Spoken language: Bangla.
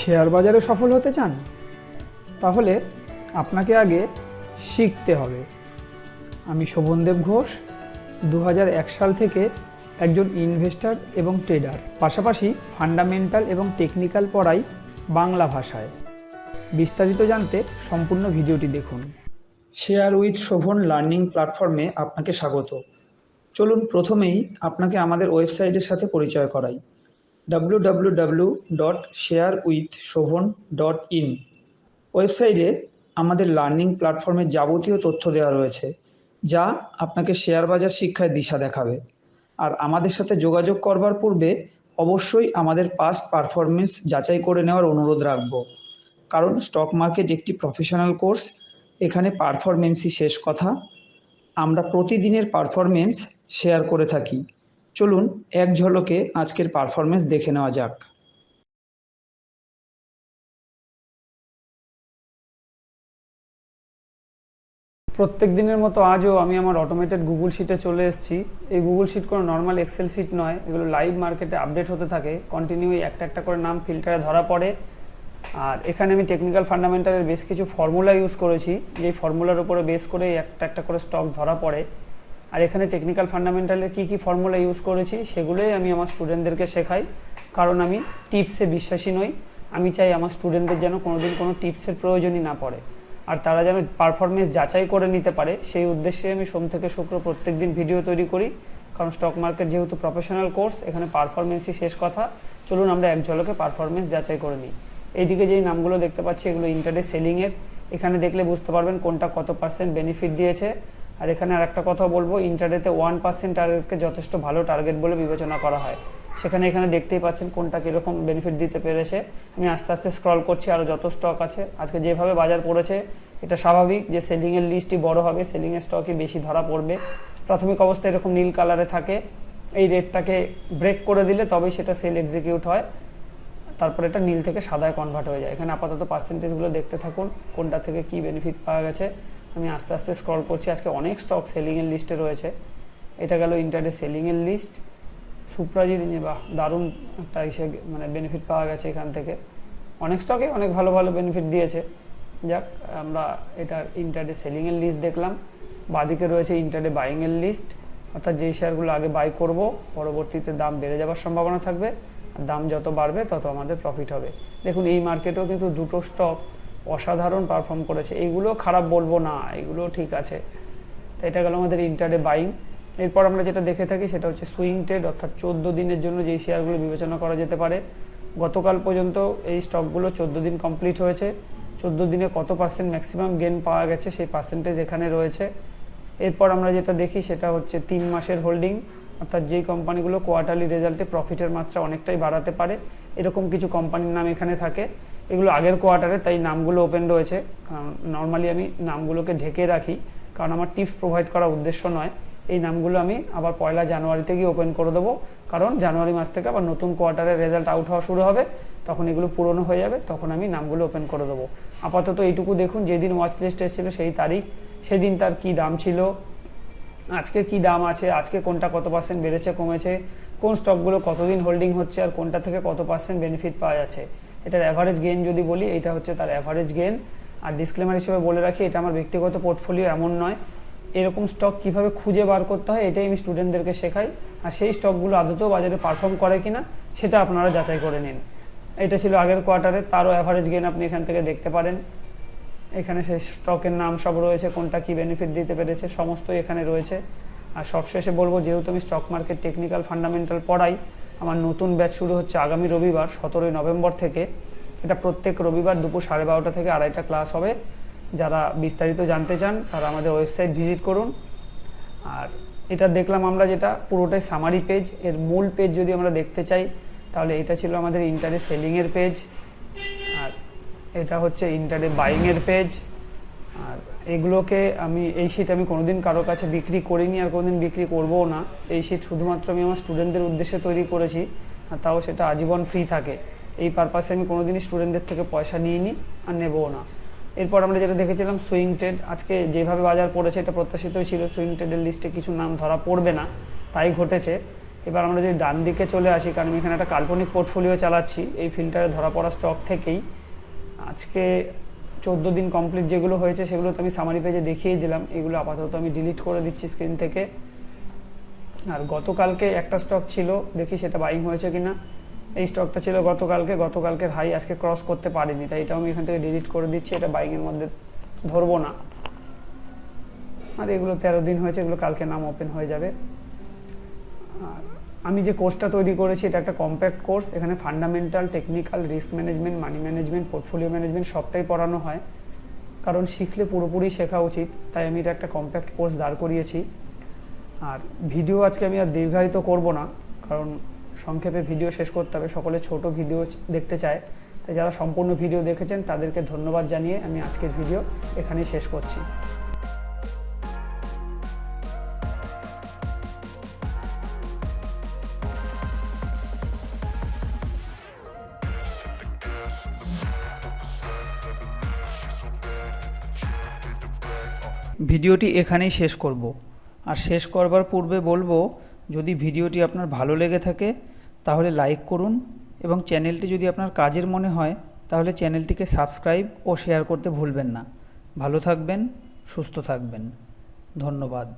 শেয়ার বাজারে সফল হতে চান? তাহলে আপনাকে আগে শিখতে হবে। আমি শোভনদেব ঘোষ, 2001 সাল থেকে একজন ইনভেস্টর এবং ট্রেডার, পাশাপাশি ফান্ডামেন্টাল এবং টেকনিক্যাল পড়াই বাংলা ভাষায়। বিস্তারিত জানতে সম্পূর্ণ ভিডিওটি দেখুন। শেয়ার উইথ শোভন লার্নিং প্ল্যাটফর্মে আপনাকে স্বাগত। চলুন প্রথমেই আপনাকে আমাদের ওয়েবসাইটের সাথে পরিচয় করাই। www.sharewithshobhan.in ওয়েবসাইটে আমাদের লার্নিং প্ল্যাটফর্মের যাবতীয় তথ্য দেওয়া রয়েছে, যা আপনাকে শেয়ার বাজার শিক্ষায় দিশা দেখাবে। আর আমাদের সাথে যোগাযোগ করবার পূর্বে অবশ্যই আমাদের পাস্ট পারফরমেন্স যাচাই করে নেওয়ার অনুরোধ রাখব, কারণ স্টক মার্কেট একটি প্রফেশনাল কোর্স। এখানে পারফরমেন্সই শেষ কথা। আমরা প্রতিদিনের পারফরমেন্স শেয়ার করে থাকি। চলুন এক ঝলকে আজকের পারফরমেন্স দেখে নেওয়া যাক। প্রত্যেক দিনের মতো আজও আমি আমার অটোমেটেড গুগল শিটে চলে এসেছি। এই গুগল শিট কোনো নর্মাল এক্সেল শিট নয়, এগুলো লাইভ মার্কেটে আপডেট হতে থাকে। কন্টিনিউ একটা একটা করে নাম ফিল্টারে ধরা পড়ে। আর এখানে আমি টেকনিক্যাল ফান্ডামেন্টালের বেশ কিছু ফর্মুলা ইউজ করেছি, যেই ফর্মুলার উপরে বেস করে একটা একটা করে স্টক ধরা পড়ে। আর এখানে টেকনিক্যাল ফান্ডামেন্টালের কী কী ফর্মুলা ইউজ করেছি সেগুলোই আমি আমার স্টুডেন্টদেরকে শেখাই, কারণ আমি টিপসে বিশ্বাসী নই। আমি চাই আমার স্টুডেন্টদের যেন কোনোদিন কোনো টিপসের প্রয়োজনই না পড়ে, আর তারা যেন পারফরমেন্স যাচাই করে নিতে পারে। সেই উদ্দেশ্যে আমি সোম থেকে শুক্র প্রত্যেক দিন ভিডিও তৈরি করি, কারণ স্টক মার্কেট যেহেতু প্রফেশনাল কোর্স, এখানে পারফরমেন্সই শেষ কথা। চলুন আমরা এক ঝলকে পারফরমেন্স যাচাই করে নিই। এইদিকে যেই নামগুলো দেখতে পাচ্ছি এগুলো ইন্টারডে সেলিংয়ের। এখানে দেখলে বুঝতে পারবেন কোনটা কত পার্সেন্ট বেনিফিট দিয়েছে। আর এখানে আর একটা কথা বলবো, ইন্টারডেতে 1% টার্গেটকে যথেষ্ট ভালো টার্গেট বলে বিবেচনা করা হয়। এখানে দেখতেই পাচ্ছেন কোনটা কীরকম বেনিফিট দিতে পেরেছে। আমি আস্তে আস্তে স্ক্রল করছি, আরও যত স্টক আছে। আজকে যেভাবে বাজার পড়েছে, এটা স্বাভাবিক যে সেলিংয়ের লিস্টই বড় হবে, সেলিংয়ের স্টকই বেশি ধরা পড়বে। প্রাথমিক অবস্থায় এরকম নীল কালারে থাকে। এই রেটটাকে ব্রেক করে দিলে তবেই সেটা সেল এক্সিকিউট হয়, তারপর এটা নীল থেকে সাদায় কনভার্ট হয়ে যায়। এখানে আপাতত পার্সেন্টেজগুলো দেখতে থাকুন, কোনটা থেকে কি বেনিফিট পাওয়া গেছে। আমি আস্তে আস্তে স্ক্রল করছি। আজকে অনেক স্টক সেলিংয়ের লিস্টে রয়েছে। এটা গেল ইন্টারডে সেলিংয়ের লিস্ট। সুপ্রাজিত বাহ, দারুণ একটা মানে বেনিফিট পাওয়া গেছে এখান থেকে। অনেক স্টকে অনেক ভালো ভালো বেনিফিট দিয়েছে। যাক, আমরা এটা ইন্টারডে সেলিংয়ের লিস্ট দেখলাম। বাদিকে রয়েছে ইন্টারডে বাইংয়ের লিস্ট, অর্থাৎ যেই শেয়ারগুলো আগে বাই করব পরবর্তীতে দাম বেড়ে যাওয়ার সম্ভাবনা থাকবে, আর দাম যত বাড়বে তত আমাদের প্রফিট হবে। দেখুন এই মার্কেটেও কিন্তু দুটো স্টক অসাধারণ পারফর্ম করেছে। এইগুলো খারাপ বলবো না, এগুলো ঠিক আছে। তো এটা গেল আমাদের ইন্টারডে বাইং। এরপর আমরা যেটা দেখে থাকি সেটা হচ্ছে সুইং ট্রেড, অর্থাৎ 14 দিনের জন্য যেই শেয়ারগুলো বিবেচনা করা যেতে পারে। গতকাল পর্যন্ত এই স্টকগুলো 14 দিন কমপ্লিট হয়েছে। 14 দিনে কত পার্সেন্ট ম্যাক্সিমাম গেন পাওয়া গেছে সেই পার্সেন্টেজ এখানে রয়েছে। এরপর আমরা যেটা দেখি সেটা হচ্ছে 3 মাসের হোল্ডিং, অর্থাৎ যেই কোম্পানিগুলো কোয়ার্টারলি রেজাল্টে প্রফিটের মাত্রা অনেকটাই বাড়াতে পারে, এরকম কিছু কোম্পানির নাম এখানে থাকে। এগুলো আগের কোয়ার্টারে, তাই নামগুলো ওপেন রয়েছে। নর্মালি আমি নামগুলোকে ঢেকে রাখি, কারণ আমার টিপস প্রোভাইড করার উদ্দেশ্য নয়। এই নামগুলো আমি আবার 1 জানুয়ারিতে গিয়ে ওপেন করে দেবো, কারণ জানুয়ারি মাস থেকে আবার নতুন কোয়ার্টারের রেজাল্ট আউট হওয়া শুরু হবে, তখন এগুলো পুরনো হয়ে যাবে, তখন আমি নামগুলো ওপেন করে দেবো। আপাতত এইটুকু দেখুন, যেদিন ওয়াচ লিস্ট এসেছিলো সেই তারিখ, সেদিন তার কি দাম ছিল, আজকে কি দাম আছে, আজকে কোনটা কত পার্সেন্ট বেড়েছে কমেছে, কোন স্টকগুলো কতদিন হোল্ডিং হচ্ছে, আর কোনটা থেকে কত পার্সেন্ট বেনিফিট পাওয়া যাচ্ছে। এটার অ্যাভারেজ গেইন যদি বলি, এটা হচ্ছে তার অ্যাভারেজ গেইন। আর ডিসক্লেমার হিসেবে বলে রাখি, এটা আমার ব্যক্তিগত পোর্টফোলিও এমন নয়। এরকম স্টক কিভাবে খুঁজে বার করতে হয় এটাই আমি স্টুডেন্টদেরকে শেখাই, আর সেই স্টকগুলো আদতেও বাজারে পারফর্ম করে কিনা সেটা আপনারা যাচাই করে নিন। এটা ছিল আগের কোয়ার্টারে, তারও অ্যাভারেজ গেইন আপনি এখান থেকে দেখতে পারেন। এখানে সেই স্টকের নাম সব রয়েছে, কোনটা কি বেনিফিট দিতে পেরেছে সমস্তই এখানে রয়েছে। আর সবশেষে বলবো, যেহেতু আমি স্টক মার্কেট টেকনিক্যাল ফান্ডামেন্টাল পড়াই, আমার নতুন ব্যাচ শুরু হচ্ছে আগামী রবিবার 17 নভেম্বর থেকে। এটা প্রত্যেক রবিবার দুপুর 12:30 থেকে 2:30 ক্লাস হবে। যারা বিস্তারিত জানতে চান তারা আমাদের ওয়েবসাইট ভিজিট করুন। আর এটা দেখলাম আমরা, যেটা পুরোটাই সামারি পেজ। এর মূল পেজ যদি আমরা দেখতে চাই তাহলে এটা ছিল আমাদের ইন্টারডে সেলিংয়ের পেজ, আর এটা হচ্ছে ইন্টারডে বাইংয়ের পেজ। আর এগুলোকে এই শিট আমি কোনোদিন কারো কাছে বিক্রি করিনি, আর কোনোদিন বিক্রি করবও না। এই শিট শুধুমাত্র আমি আমার স্টুডেন্টদের উদ্দেশ্যে তৈরি করেছি, আর তাও সেটা আজীবন ফ্রি থাকে। এই পারপাসে আমি কোনোদিনই স্টুডেন্টদের থেকে পয়সা নিইনি আর নেবও না। এরপর আমরা যেটা দেখেছিলাম সুইং ট্রেড। আজকে যেভাবে বাজার পড়েছে এটা প্রত্যাশিতই ছিল, সুইং ট্রেডের লিস্টে কিছু নাম ধরা পড়বে না, তাই ঘটেছে। এবার আমরা যদি ডান দিকে চলে আসি, কারণ আমি এখানে একটা কাল্পনিক পোর্টফোলিও চালাচ্ছি, এই ফিল্টারে ধরা পড়া স্টক থেকেই আজকে 14 দিন কমপ্লিট যেগুলো হয়েছে সেগুলো তো আমি সামারি পেজে দেখিয়ে দিলাম। এগুলো আপাতত আমি ডিলিট করে দিচ্ছি স্ক্রিন থেকে। আর গতকালকে একটা স্টক ছিল, দেখি সেটা বাইং হয়েছে কিনা। এই স্টকটা ছিল গতকালকের হাই আজকে ক্রস করতে পারিনি, তাই এটাও আমি এখান থেকে ডিলিট করে দিচ্ছি, এটা বাইংয়ের মধ্যে ধরবো না। আর এগুলো 13 দিন হয়েছে, এগুলো কালকে নাম ওপেন হয়ে যাবে। আর আমি যে কোর্সটা তৈরি করেছি এটা একটা কম্প্যাক্ট কোর্স, এখানে fundamental, technical, risk management, money management, portfolio management সবটাই পড়ানো হয়, কারণ শিখলে পুরোপুরি শেখা উচিত, তাই আমি এটা একটা কম্প্যাক্ট কোর্স দাঁড় করিয়েছি। আর ভিডিও আজকে আমি আর দীর্ঘায়িত করব না, কারণ সংক্ষেপে ভিডিও শেষ করতে হবে, সকলে ছোট ভিডিও দেখতে চায়, তাই যারা সম্পূর্ণ ভিডিও দেখেছেন তাদেরকে ধন্যবাদ জানিয়ে আমি আজকের ভিডিও এখানেই শেষ করছি। ভিডিওটি এখানেই শেষ করব, আর শেষ করবার পূর্বে বলবো, যদি ভিডিওটি আপনার ভালো লেগে থাকে তাহলে লাইক করুন, এবং চ্যানেলটি যদি আপনার কাজের মনে হয় তাহলে চ্যানেলটিকে সাবস্ক্রাইব ও শেয়ার করতে ভুলবেন না। ভালো থাকবেন, সুস্থ থাকবেন, ধন্যবাদ।